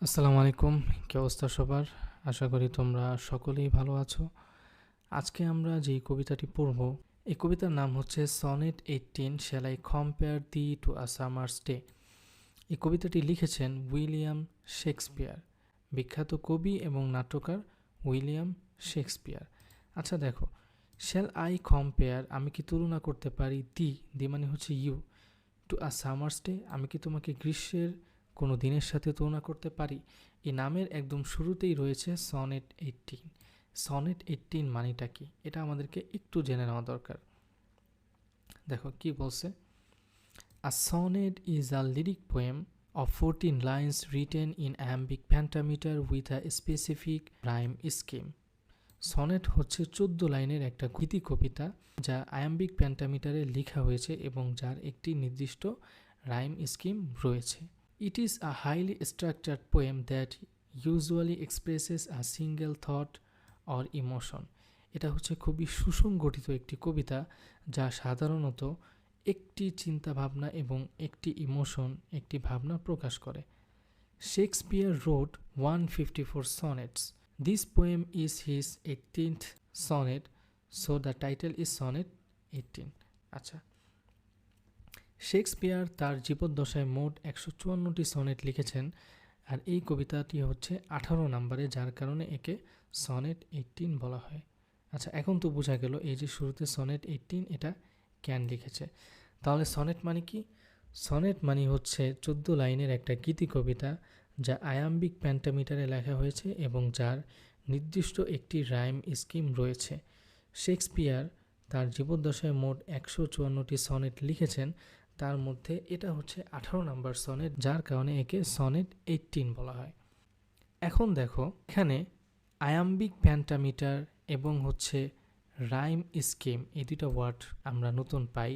আসসালামু আলাইকুম। কি অবস্থা সবার? আশা করি তোমরা সকলেই ভালো আছো। আজকে আমরা যেই কবিতাটি পড়ব, এই কবিতার নাম হচ্ছে sonnet 18 shall I compare thee two a summer's day. এই কবিতাটি লিখেছেন উইলিয়াম শেক্সপিয়ার, বিখ্যাত কবি এবং নাট্যকার উইলিয়াম শেক্সপিয়ার। আচ্ছা দেখো, শ্যাল আই কম্পেয়ার, আমি কি তুলনা করতে পারি, দি মানে হচ্ছে you, to a summer's day, আমি কি তোমাকে গ্রীষ্মের কোনো দিনের সাথে তুলনা করতে পারি। এই নামের একদম শুরুতেই রয়েছে সনেট 18। সনেট 18 মানেটা কি, এটা আমাদেরকে একটু জেনে নেওয়া দরকার। দেখো কি বলছে, a sonnet is a lyric poem of 14 lines written in iambic pentameter with a specific rhyme scheme. Sonnet হচ্ছে 14 লাইনের একটা গীতি কবিতা যা আয়াম্বিক পেন্টামিটারে লেখা হয়েছে এবং যার একটি নির্দিষ্ট রাইম স্কিম রয়েছে। It is a highly structured poem that usually expresses a single thought or emotion. এটা হচ্ছে খুবই সুসংগঠিত একটি কবিতা যা সাধারণত একটি চিন্তাভাবনা এবং একটি ইমোশন, একটি ভাবনা প্রকাশ করে। Shakespeare road 154 sonnets. This poem is his 18th sonnet, so the title is Sonnet 18. আচ্ছা, শেক্সপিয়ার তার জীবদ্দশায় মোট 154টি সনেট লিখেছেন, আর এই কবিতাটি হচ্ছে 18 নম্বরে, যার কারণে একে সনেট 18 বলা হয়। আচ্ছা, এখন তো বোঝা গেল এই যে শুরুতে সনেট 18 এটা কেন লিখেছে। তাহলে সনেট মানে কি? সনেট মানে হচ্ছে 14 লাইনের একটা গীতি কবিতা যা আয়াম্বিক পেন্টামিটারে লেখা হয়েছে এবং যার নির্দিষ্ট একটি রাইম স্কিম রয়েছে। শেক্সপিয়ার তার জীবদ্দশায় মোট 154টি সনেট লিখেছেন, তার মধ্যে এটা হচ্ছে 18 নম্বর সনেট, যার কারণে একে সনেট 18 বলা হয়। এখন দেখো, এখানে আয়াম্বিক পেন্টামিটার এবং হচ্ছে রাইম স্কিম, এই দুটো ওয়ার্ড আমরা নতুন পাই।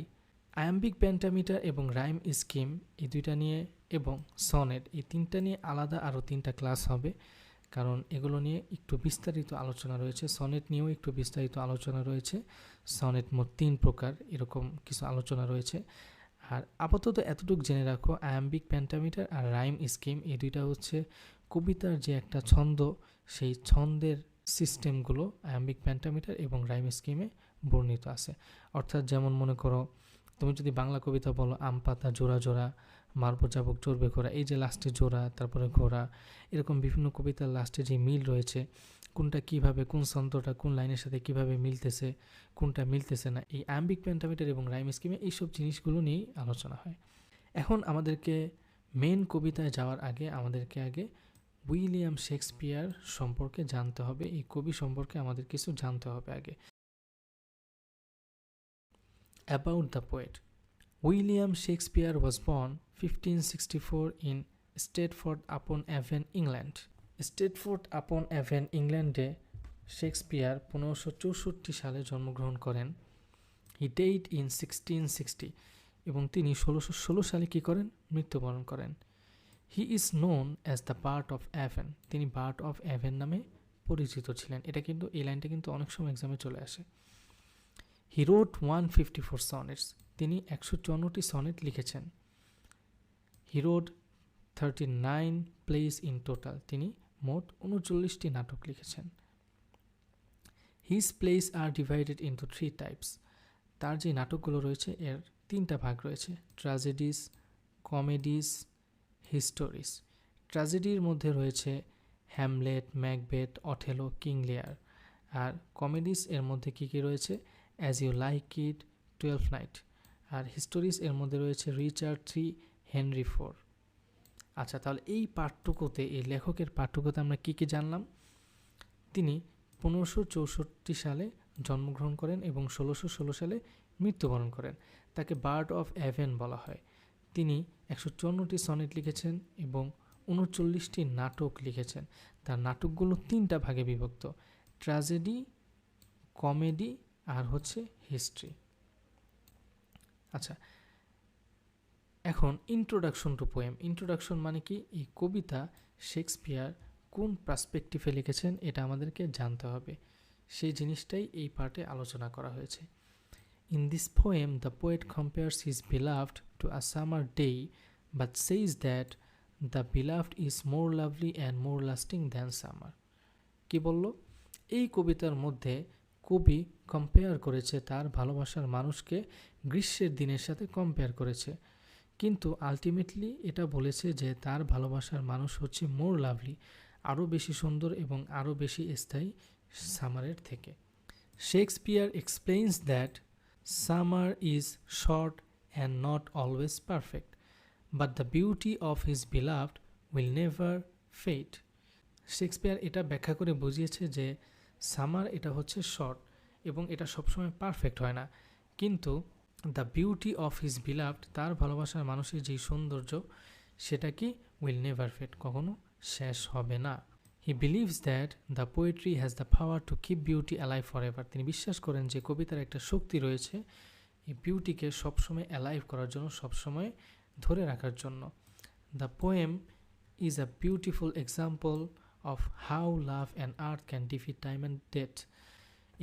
আয়াম্বিক পেন্টামিটার এবং রাইম স্কিম এই দুইটা নিয়ে এবং সনেট এই তিনটা নিয়ে আলাদা আরও 3টা ক্লাস হবে, কারণ এগুলো নিয়ে একটু বিস্তারিত আলোচনা রয়েছে। সনেট নিয়েও একটু বিস্তারিত আলোচনা রয়েছে। সনেট মোট 3 প্রকার, এরকম কিছু আলোচনা রয়েছে। আর আপাতত এতটুকু জেনে রাখো, আয়াম্বিক পেন্টামিটার আর রাইম স্কিম এই দুইটা হচ্ছে কবিতার যে একটা ছন্দ, সেই ছন্দের সিস্টেমগুলো আয়াম্বিক পেন্টামিটার এবং রাইম স্কিমে বর্ণিত আছে। অর্থাৎ যেমন মনে করো, তুমি যদি বাংলা কবিতা বলো, আম পাতা জোড়া জোড়া মারবো চাবুক চড়বে ঘোড়া, এই যে লাস্টে জোড়া তারপরে ঘোড়া, এরকম বিভিন্ন কবিতার লাস্টে যে মিল রয়েছে, কোনটা কিভাবে, কোন ছন্দটা কোন লাইনের সাথে কিভাবে মিলতেছে, কোনটা মিলতেছে না, এই আয়াম্বিক পেন্টামিটার এবং রাইম স্কিমে এইসব জিনিসগুলো নিয়েই আলোচনা হয়। এখন আমাদেরকে মেন কবিতায় যাওয়ার আগে আমাদেরকে আগে উইলিয়াম শেক্সপিয়ার সম্পর্কে জানতে হবে। এই কবি সম্পর্কে আমাদের কিছু জানতে হবে আগে। About the poet. William Shakespeare was born 1564 in স্টেটফোর্ড আপন অ্যাভেন, ইংল্যান্ড। স্টেটফোর্ড আপন অ্যাভেন, ইংল্যান্ডে শেক্সপিয়ার 1564 সালে জন্মগ্রহণ করেন। হি ডেইড ইন 1660, এবং তিনি 1616 সালে কী করেন? মৃত্যুবরণ করেন। He is known as the bard of Avon, তিনি বার্ড অফ অ্যাভেন নামে পরিচিত ছিলেন। এটা কিন্তু, এই লাইনটা কিন্তু অনেক সময় এক্সামে চলে আসে। হি রোড 154 সনেটস, তিনি 154টি সনেট লিখেছেন। He wrote 39 place in total, তিনি মোট 39টি নাটক লিখেছেন। হিজ প্লেস আর ডিভাইডেড ইন্টু 3 টাইপস, তার যে নাটকগুলো রয়েছে এর 3টা ভাগ রয়েছে: ট্র্যাজেডিস, কমেডিস, হিস্টোরিস। ট্র্যাজেডির মধ্যে রয়েছে হ্যামলেট, ম্যাকবেথ, অথেলো, কিং লিয়ার। আর কমেডিস এর মধ্যে কী কী রয়েছে? As you like it, 12 night. আর হিস্টোরিস এর মধ্যে রয়েছে রিচার্ড III, হেনরি IV। আচ্ছা, তাহলে এই পাঠটুকুতে, এই লেখকের পাঠটুকুতে আমরা কী কী জানলাম? তিনি 1564 সালে জন্মগ্রহণ করেন এবং 1616 সালে মৃত্যুবরণ করেন। তাকে বার্ড অফ অ্যাভেন বলা হয়। তিনি 154টি সনেট লিখেছেন এবং 39টি নাটক লিখেছেন। তার নাটকগুলো 3টা ভাগে বিভক্ত: ট্র্যাজেডি, কমেডি আর হচ্ছে হিস্ট্রি। আচ্ছা, এখন ইন্ট্রোডাকশন টু পোয়েম। ইন্ট্রোডাকশন মানে কি? এই কবিতা শেক্সপিয়ার কোন পার্সপেক্টিভে লিখেছেন এটা আমাদেরকে জানতে হবে। সেই জিনিসটাই এই পার্টে আলোচনা করা হয়েছে। In this poem the poet compares his beloved to a summer day but সেইজ that the beloved is more lovely and more lasting than summer. কি বলল? এই কবিতার মধ্যে কবি কম্পেয়ার করেছে তার ভালোবাসার মানুষকে গ্রীষ্মের দিনের সাথে কম্পেয়ার করেছে, কিন্তু আলটিমেটলি এটা বলেছে যে তার ভালোবাসার মানুষ হচ্ছে মোর লাভলি, আরও বেশি সুন্দর এবং আরও বেশি স্থায়ী সামারের থেকে। Shakespeare explains that summer is short and not always perfect, but the beauty of his beloved will never fade. Shakespeare এটা ব্যাখ্যা করে বুঝিয়েছে যে সামার এটা হচ্ছে শর্ট এবং এটা সবসময় পারফেক্ট হয় না, কিন্তু the beauty of his beloved, তার ভালোবাসার মানুষের যেই সৌন্দর্য সেটা কি উইল নেভার ফেড, কখনো শেষ হবে না। He believes that the poetry has the power to keep beauty alive for ever. তিনি বিশ্বাস করেন যে কবিতার একটা শক্তি রয়েছে এই বিউটিকে সবসময় অ্যালাইভ করার জন্য, সবসময় ধরে রাখার জন্য। The poem is a beautiful example of how love and earth can defeat time and death.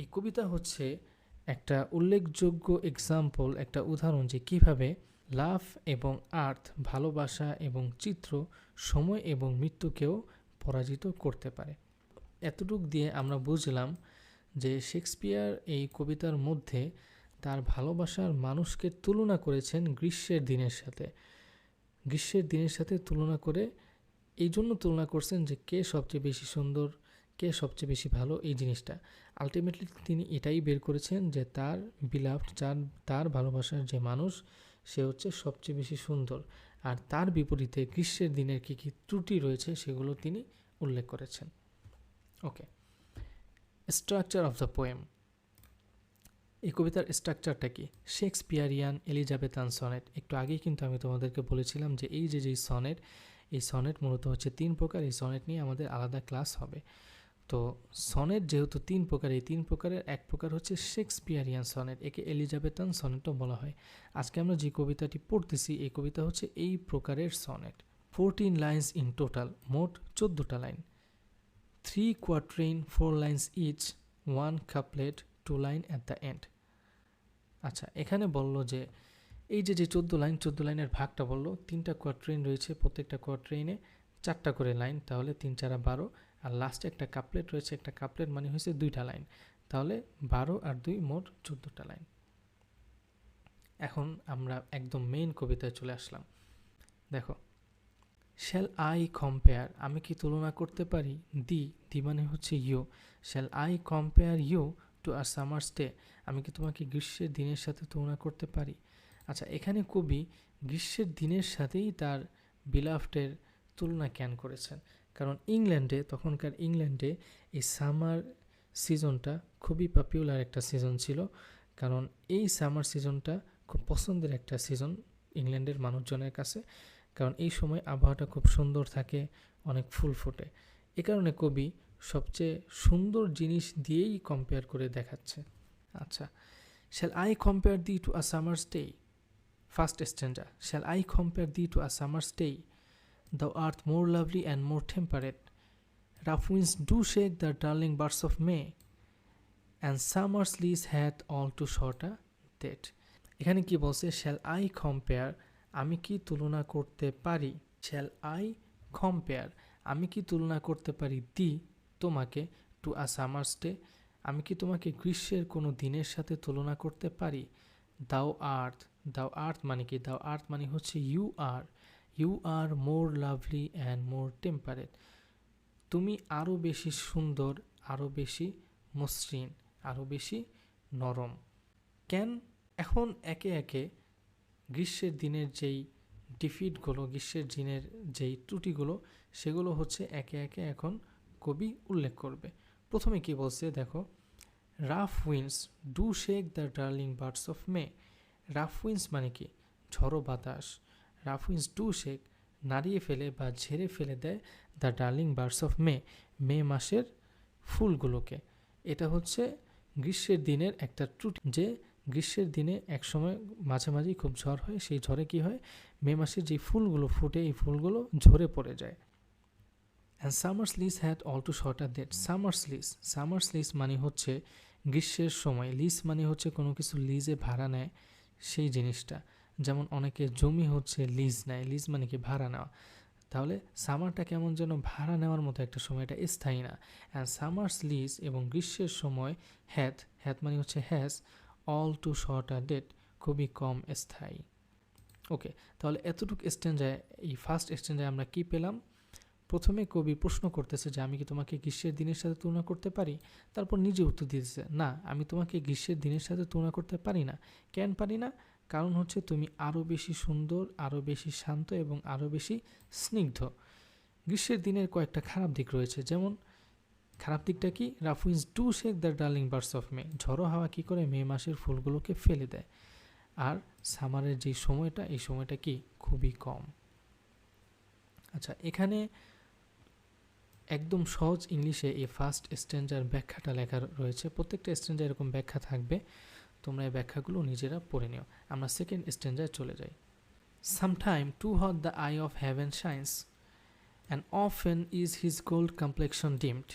এই কবিতা হচ্ছে একটা উল্লেখযোগ্য এক্সাম্পল, একটা উদাহরণ যে কিভাবে লাভ এবং আর্থ, ভালোবাসা এবং চিত্র, সময় এবং মৃত্যুকেও পরাজিত করতে পারে। এতটুক দিয়ে আমরা বুঝলাম যে শেক্সপিয়ার এই কবিতার মধ্যে তার ভালোবাসার মানুষকে তুলনা করেছেন গ্রীষ্মের দিনের সাথে। গ্রীষ্মের দিনের সাথে তুলনা করে এই জন্য তুলনা করছেন যে কে সবচেয়ে বেশি সুন্দর, কে সবচেয়ে বেশি ভালো, এই জিনিসটা আলটিমেটলি তিনি এটাই বের করেছেন যে তার বিলাভড, তার ভালোবাসার যে মানুষ সে হচ্ছে সবচেয়ে বেশি সুন্দর, আর তার বিপরীতে গ্রীষ্মের দিনের কী কী ত্রুটি রয়েছে সেগুলো তিনি উল্লেখ করেছেন। ওকে, স্ট্রাকচার অফ দ্য পোয়েম। এই কবিতার স্ট্রাকচারটা কি? Shakespearean Elizabethan sonnet. একটু আগেই কিন্তু আমি তোমাদেরকে বলেছিলাম যে এই যে সনেট, এই সনেট মূলত হচ্ছে 3 প্রকার। এই সনেট নিয়ে আমাদের আলাদা ক্লাস হবে। তো সনেট যেহেতু 3 প্রকার, এই 3 প্রকারের এক প্রকার হচ্ছে শেক্সপিয়ারিয়ান সনেট, একে এলিজাবেথান সনেটও বলা হয়। আজকে আমরা যে কবিতাটি পড়তেছি এই কবিতা হচ্ছে এই প্রকারের সনেট। 14 লাইন্স ইন টোটাল, মোট 14টা line. 3 quatrain, 4 lines each, 1 couplet, 2 line at the end. আচ্ছা, এখানে বলল যে এই যে 14 লাইনের ভাগটা বলল, 3টা কোয়াট্রেইন রয়েছে, প্রত্যেকটা কোয়াট্রেইনে 4টা করে লাইন, তাহলে 3 4 12, আর লাস্টে একটা কাপলেট রয়েছে, একটা কাপলেট মানে হয়েছে 2টা লাইন, তাহলে 12 আর 2 মোট 14টা লাইন। এখন আমরা একদম মেইন কবিতায় চলে আসলাম। দেখো, শ্যাল আই কম্পেয়ার, আমি কি তুলনা করতে পারি, দি মানে হচ্ছে you, shall I compare you to a summer's day, আমি কি তোমাকে গ্রীষ্মের দিনের সাথে তুলনা করতে পারি। আচ্ছা, এখানে কবি গ্রীষ্মের দিনের সাথেই তার বিলাভডের তুলনা কেন করেছেন? কারণ ইংল্যান্ডে, তখনকার ইংল্যান্ডে এই সামার সিজনটা খুবই পপুলার একটা সিজন ছিল, কারণ এই সামার সিজনটা খুব পছন্দের একটা সিজন ইংল্যান্ডের মানুষজনের কাছে, কারণ এই সময় আবহাওয়াটা খুব সুন্দর থাকে, অনেক ফুল ফোটে। এ কারণে কবি সবচেয়ে সুন্দর জিনিস দিয়েই কম্পেয়ার করে দেখাচ্ছে। আচ্ছা, shall I compare thee two a summer's day, first স্ট্যান্জা, shall I compare thee two a summer's day, thou art more lovely and more temperate, rough winds do shake the darling birds of May, and summer's lease hath all too short a date. এখানে কি বলছে? Shall I compare, আমি কি তুলনা করতে পারি, shall I compare, আমি কি তুলনা করতে পারি, দি তোমাকে, টু আ সামার্স ডে, আমি কি তোমাকে গ্রীষ্মের কোনো দিনের সাথে তুলনা করতে পারি। দাও আর্থ মানে কি? দাও আর্থ মানে হচ্ছে you are more lovely and more temperate, তুমি আরও বেশি সুন্দর, আরও বেশি মসৃণ, আরও বেশি নরম। কেন? এখন একে একে গ্রীষ্মের দিনের যেই ডিফিটগুলো, গ্রীষ্মের দিনের যেই ত্রুটিগুলো, সেগুলো হচ্ছে একে একে এখন কবি উল্লেখ করবে। প্রথমে কি বলছে দেখো, rough winds do shake the darling birds of May. Rough winds মানে কি? ঝড়ো বাতাস। রাফ উইন্ডস ডু শেক, নাড়িয়ে ফেলে বা ঝেড়ে ফেলে দেয় the darling birds of May মাসের ফুলগুলোকে। এটা হচ্ছে গ্রীষ্মের দিনের একটা ত্রুটি, যে গ্রীষ্মের দিনে একসময় মাঝে মাঝেই খুব ঝড় হয়, সেই ঝড়ে কি হয়, মে মাসে যে ফুলগুলো ফুটে এই ফুলগুলো ঝরে পড়ে যায়। And summer's lease had all too short a date. Summer's lease মানে হচ্ছে গ্রীষ্মের সময়, লিজ মানে হচ্ছে কোনো কিছু লিজে ভাড়া নেয় সেই জিনিসটা, যেমন অনেকে জমি হচ্ছে লিজ নেয়, লিজ মানে কি ভাড়া নেওয়া, তাহলে সামারটা কেমন যেন ভাড়া নেওয়ার মতো একটা সময়, এটা স্থায়ী না। অ্যান্ড সামার্স লিজ এবং গ্রীষ্মের সময় হ্যাথ মানে হচ্ছে has all too short a date, খুবই কম স্থায়ী। ওকে, তাহলে এতটুকু স্ট্যান্ডায়, এই ফার্স্ট স্ট্যান্ডায় আমরা কি পেলাম? প্রথমে কবি প্রশ্ন করতেছে যে আমি কি তোমাকে গ্রীষ্মের দিনের সাথে তুলনা করতে পারি? তারপর নিজে উত্তর দিতেছে, না, আমি তোমাকে গ্রীষ্মের দিনের সাথে তুলনা করতে পারি না। কেন পারি না? কারণ হচ্ছে তুমি আরও বেশি সুন্দর, আরও বেশি শান্ত এবং আরও বেশি স্নিগ্ধ। গ্রীষ্মের দিনের কয়েকটা খারাপ দিক রয়েছে, যেমন খারাপ দিকটা কি? Rough winds do shake the darling birds of May, ঝড়ো হাওয়া কী করে মে মাসের ফুলগুলোকে ফেলে দেয়। আর সামারের যে সময়টা, এই সময়টা কি খুবই কম। আচ্ছা, এখানে একদম সহজ ইংলিশে এই ফার্স্ট স্ট্যান্ডার ব্যাখ্যাটা লেখা রয়েছে। প্রত্যেকটা স্ট্যান্ডার এরকম ব্যাখ্যা থাকবে, তোমরা এই ব্যাখ্যাগুলো নিজেরা পড়ে নিও। আমরা সেকেন্ড স্ট্যান্ডায় চলে যাই। Sometime too hot the eye of heaven shines, and often is his gold complexion dimmed,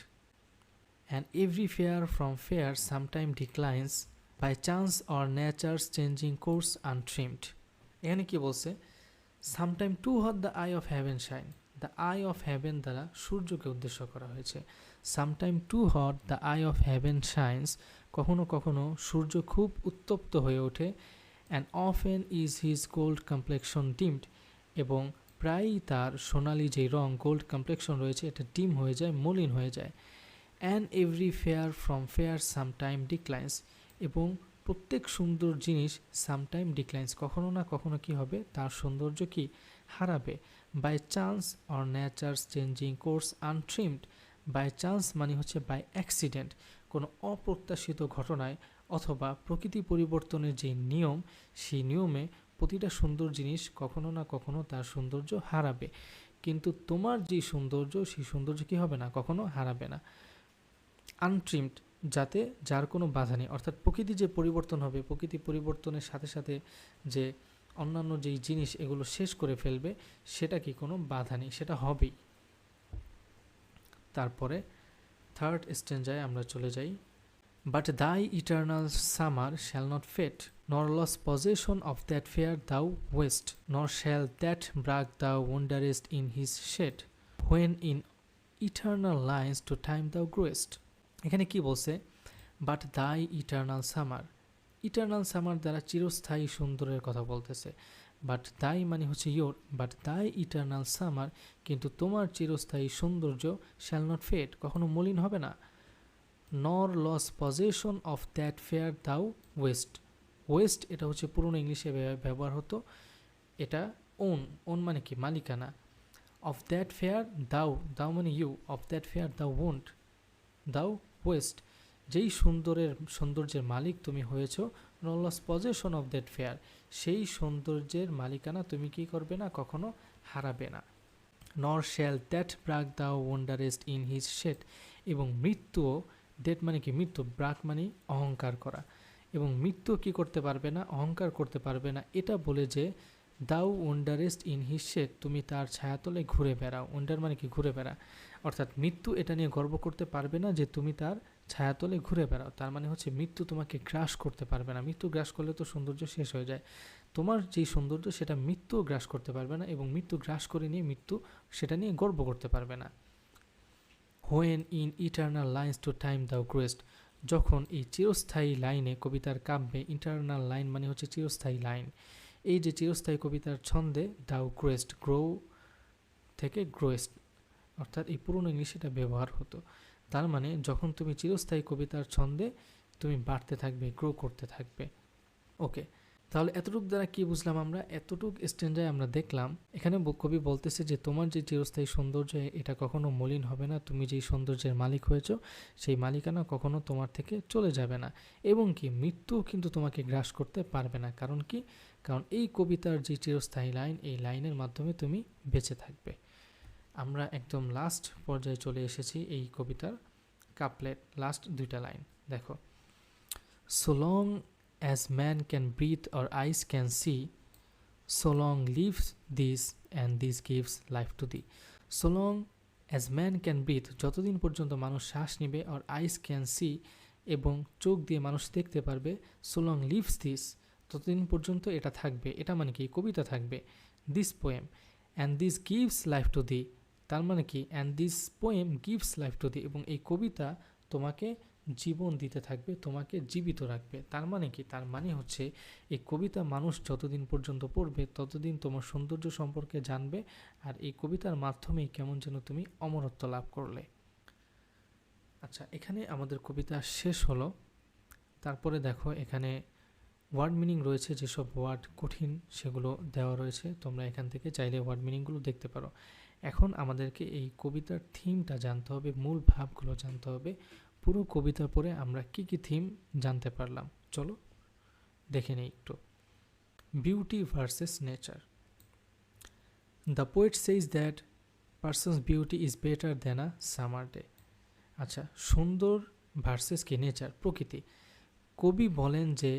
and every fair from fair sometime declines, by chance or nature's changing course untrimmed. এখানে কি বলছে? Sometime too hot the eye of heaven shine, the eye of heaven দ্বারা সূর্যকে উদ্দেশ্য করা হয়েছে। Sometime too hot the eye of heaven shines, কখনো কখনো সূর্য খুব উত্তপ্ত হয়ে ওঠে। And often is his gold complexion dimmed, এবং প্রায়ই তার সোনালি যে রং গোল্ড কমপ্লেকশন রয়েছে এটা ডিম হয়ে যায়, মলিন হয়ে যায়। And every fair from fair sometime declines, এবং প্রত্যেক সুন্দর জিনিস সামটাইম ডিক্লাইন্স, কখনো না কখনো কি হবে, তার সৌন্দর্য কি হারাবে। By chance or nature's changing course untrimmed, by chance মানে হচ্ছে বাই অ্যাক্সিডেন্ট, কোনো অপ্রত্যাশিত ঘটনায় অথবা প্রকৃতি পরিবর্তনের যে নিয়ম, সেই নিয়মে প্রতিটা সুন্দর জিনিস কখনো না কখনো তার সৌন্দর্য হারাবে, কিন্তু তোমার যে সৌন্দর্য, সেই সৌন্দর্য কি হবে না, কখনো হারাবে না। আনট্রিমড, যাতে যার কোনো বাধা নেই, অর্থাৎ প্রকৃতি যে পরিবর্তন হবে, প্রকৃতি পরিবর্তনের সাথে সাথে যে অন্যান্য যেই জিনিস এগুলো শেষ করে ফেলবে, সেটা কি কোনো বাধা নেই, সেটা হবেই। তারপরে থার্ড স্ট্যান্ডায় আমরা চলে যাই। But thy eternal summer shall not fade, nor lose possession of that fair thou owest, nor shall that brag thou wanderest in his shade, when in eternal lines to time thou growest. এখানে কি বলছে? But thy eternal summer, eternal summer দ্বারা চিরস্থায়ী সুন্দরের কথা বলতেছে। But দাই মানে হচ্ছে your, but thy eternal summer, কিন্তু তোমার চিরস্থায়ী সৌন্দর্য শ্যাল নট ফেড, কখনো মলিন হবে না। Nor lose possession of that fair thou owest, owest এটা হচ্ছে পুরনো ইংলিশে ব্যবহার হতো, এটা ওন মানে কি মালিকানা। Of that fair thou, thou মানে you, of that fair thou won't thou owest, যেই সৌন্দর্যের মালিক তুমি হয়েছ, nor lose possession of that fair, সেই সৌন্দর্যের মালিকানা তুমি কি করবে না, কখনো হারাবে না। নর shall that brag thou wanderest in his shade, এবং মৃত্যুও, দ্যাট মানে কি মৃত্যু, ব্রাক মানে অহংকার করা, এবং মৃত্যু কি করতে পারবে না, অহংকার করতে পারবে না, এটা বলে যে দাউ ওয়ান্ডারেস্ট ইন হিজ শেড, তুমি তার ছায়াতলে ঘুরে বেড়াও। ওয়ান্ডার মানে কি ঘুরে বেড়া, অর্থাৎ মৃত্যু এটা নিয়ে গর্ব করতে পারবে না যে তুমি তার ছায়াতলে ঘুরে বেড়াও। তার মানে হচ্ছে মৃত্যু তোমাকে গ্রাস করতে পারবে না, মৃত্যু গ্রাস করলে তো সৌন্দর্য শেষ হয়ে যায়। তোমার যেই সৌন্দর্য সেটা মৃত্যু গ্রাস করতে পারবে না, এবং মৃত্যু গ্রাস করে নিয়ে মৃত্যু সেটা নিয়ে গর্ব করতে পারবে না। When in eternal lines to time thou growest, যখন এই চিরস্থায়ী লাইনে, কবিতার কাব্যে ইটার্নাল লাইন মানে হচ্ছে চিরস্থায়ী লাইন, এই যে চিরস্থায়ী কবিতার ছন্দে দাউ গ্রোয়েস্ট, গ্রো থেকে গ্রোয়েস্ট, অর্থাৎ এই পুরনো ইংলিশে এটা ব্যবহার হতো। তার মানে যখন তুমি চিরস্থায়ী কবিতার ছন্দে তুমি বাড়তে থাকবে, গ্রো করতে থাকবে। ওকে, তাহলে এতটুক দ্বারা কি বুঝলাম আমরা? এতটুক স্ট্যান্ডায় আমরা দেখলাম এখানে কবি বলতেছে যে তোমার যে চিরস্থায়ী সৌন্দর্য এটা কখনো মলিন হবে না, তুমি যেই সৌন্দর্যের মালিক হয়েছ সেই মালিকানা কখনো তোমার থেকে চলে যাবে না, এবং কি মৃত্যু কিন্তু তোমাকে গ্রাস করতে পারবে না। কারণ কি? কারণ এই কবিতার যে চিরস্থায়ী লাইন, এই লাইনের মাধ্যমে তুমি বেঁচে থাকবে। আমরা একদম লাস্ট পর্যায়ে চলে এসেছি এই কবিতার কাপলেট, লাস্ট দুইটা লাইন দেখো। So long as man can breathe or eyes can see, so long lives this and this gives life to thee. So long as man can breathe, যতদিন পর্যন্ত মানুষ শ্বাস নেবে, or eyes can see, এবং চোখ দিয়ে মানুষ দেখতে পারবে, so long lives this, ততদিন পর্যন্ত এটা থাকবে। এটা মানে কি? কবিতা থাকবে। this poem, and this gives life to the, তার মানে কি, and this poem gives life to the, এবং এই কবিতা তোমাকে জীবন দিতে থাকবে, তোমাকে জীবিত রাখবে। তার মানে কি, তার মানে হচ্ছে এই কবিতা মানুষ যতদিন পর্যন্ত পড়বে ততদিন তোমার সৌন্দর্য সম্পর্কে জানবে, আর এই কবিতার মাধ্যমেই কেমন যেন তুমি অমরত্ব লাভ করলে। আচ্ছা, এখানে আমাদের কবিতা শেষ হলো। তারপরে দেখো এখানে ওয়ার্ড মিনিং রয়েছে, যেসব ওয়ার্ড কঠিন সেগুলো দেওয়া রয়েছে, তোমরা এখান থেকে চাইলে ওয়ার্ড মিনিংগুলো দেখতে পারো। এখন আমাদেরকে এই কবিতার থিমটা জানতে হবে, মূল ভাবগুলো জানতে হবে। পুরো কবিতা পড়ে আমরা কি কি থিম জানতে পারলাম চলো দেখে নিই একটু। Beauty versus nature. The poet says that person's beauty is better than a summer day. আচ্ছা, সুন্দর ভার্সেস কি, নেচার, প্রকৃতি। কবি বলেন যে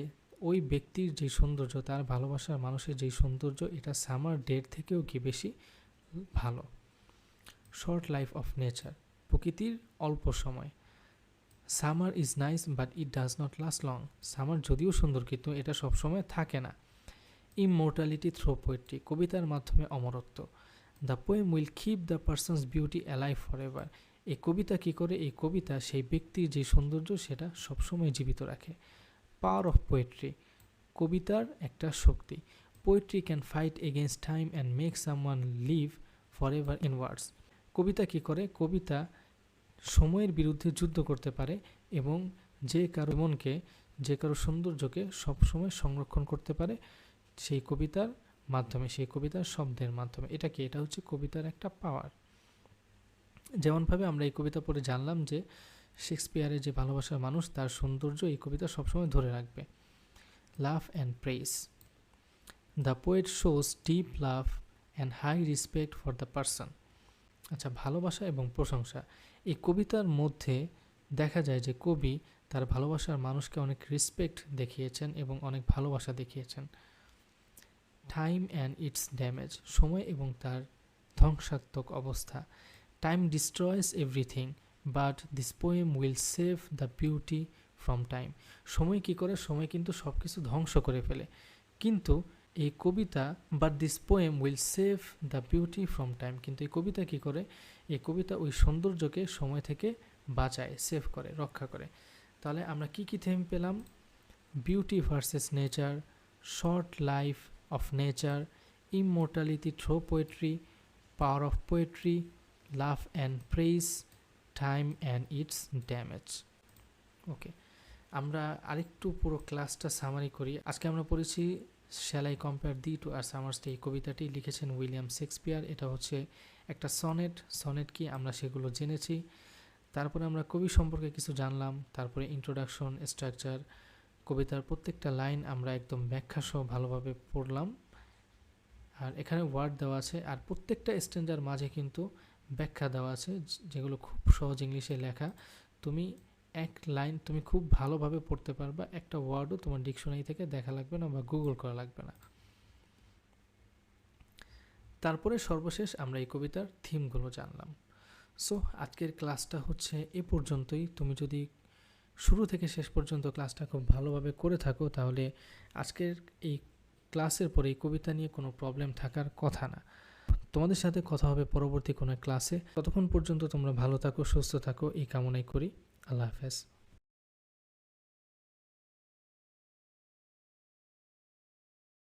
ওই ব্যক্তির যে সৌন্দর্য, তার ভালোবাসার মানুষের যে সৌন্দর্য, এটা সামার ডের থেকেও কি বেশি ভালো। শর্ট লাইফ অফ নেচার, প্রকৃতির অল্প সময়। Summer is nice but it does not last long, summer যদিও সুন্দর কিন্তু এটা সবসময় থাকে না। ইমমর্টালিটি থ্রো পোয়েট্রি, কবিতার মাধ্যমে অমরত্ব। The poem will keep the person's beauty alive for ever, এই কবিতা কি করে, এই কবিতা সেই ব্যক্তির যে সৌন্দর্য সেটা সবসময় জীবিত রাখে। পাওয়ার অফ পোয়েট্রি, কবিতার একটা শক্তি। Poetry can fight against time and make someone live for ever in words, কবিতা কি করে, কবিতা সময়ের বিরুদ্ধে যুদ্ধ করতে পারে এবং যে কারো মনকে, যে কারো সৌন্দর্যকে সবসময় সংরক্ষণ করতে পারে সেই কবিতার মাধ্যমে, সেই কবিতার শব্দের মাধ্যমে। এটা কি, এটা হচ্ছে কবিতার একটা পাওয়ার। যেমনভাবে আমরা এই কবিতা পড়ে জানলাম যে শেক্সপিয়ারের যে ভালোবাসার মানুষ, তার সৌন্দর্য এই কবিতা সবসময় ধরে রাখবে। Love and praise, the poet shows deep love and high respect for the person. আচ্ছা, ভালোবাসা এবং প্রশংসা, এই কবিতার মধ্যে দেখা যায় যে কবি তার ভালোবাসার মানুষকে অনেক রেসপেক্ট দেখিয়েছেন এবং অনেক ভালোবাসা দেখিয়েছেন। টাইম অ্যান্ড ইটস ড্যামেজ, সময় এবং তার ধ্বংসাত্মক অবস্থা। Time destroys everything but this poem will save the beauty from time, সময় কি করে, সময় কিন্তু সব কিছু ধ্বংস করে ফেলে, কিন্তু এই কবিতা, but this poem will save the beauty from time, কিন্তু এই কবিতা কি করে, এই কবিতা ওই সৌন্দর্যকে সময় থেকে বাঁচায়, সেভ করে, রক্ষা করে। তাহলে আমরা কি কি থিম পেলাম? Beauty versus nature, short life of nature, immortality through poetry, power of poetry, love and praise, time and its damage. Okay, আমরা আরেকটু পুরো ক্লাসটা সামারি করি। আজকে আমরা পড়েছি shall I compare thee to a summer's day, এই কবিতাটি লিখেছেন উইলিয়াম শেক্সপিয়ার। এটা হচ্ছে একটা সনেট, সনেট কি আমরা সেগুলো জেনেছি। তারপরে আমরা কবি সম্পর্কে কিছু জানলাম, তারপরে ইন্ট্রোডাকশন, স্ট্রাকচার, কবিতার প্রত্যেকটা লাইন আমরা একদম ব্যাখ্যা সহ ভালোভাবে পড়লাম। আর এখানে ওয়ার্ড দেওয়া আছে, আর প্রত্যেকটা স্ট্যান্ডার মাঝে কিন্তু ব্যাখ্যা দেওয়া আছে, যেগুলো খুব সহজ ইংলিশে লেখা। তুমি এক লাইন তুমি খুব ভালোভাবে পড়তে পারবা, একটা ওয়ার্ডও তোমার ডিকশনারি থেকে দেখা লাগবে না বা গুগল করা লাগবে না। তারপরে সর্বশেষ আমরা এই কবিতার থিমগুলো জানলাম। সো আজকের ক্লাসটা হচ্ছে এ পর্যন্তই। তুমি যদি শুরু থেকে শেষ পর্যন্ত ক্লাসটা খুব ভালোভাবে করে থাকো, তাহলে আজকের এই ক্লাসের পরে এই কবিতা নিয়ে কোনো প্রবলেম থাকার কথা না। তোমাদের সাথে কথা হবে পরবর্তী কোনো ক্লাসে। ততক্ষণ পর্যন্ত তোমরা ভালো থাকো, সুস্থ থাকো, এই কামনাই করি। আল্লাহ হাফেজ।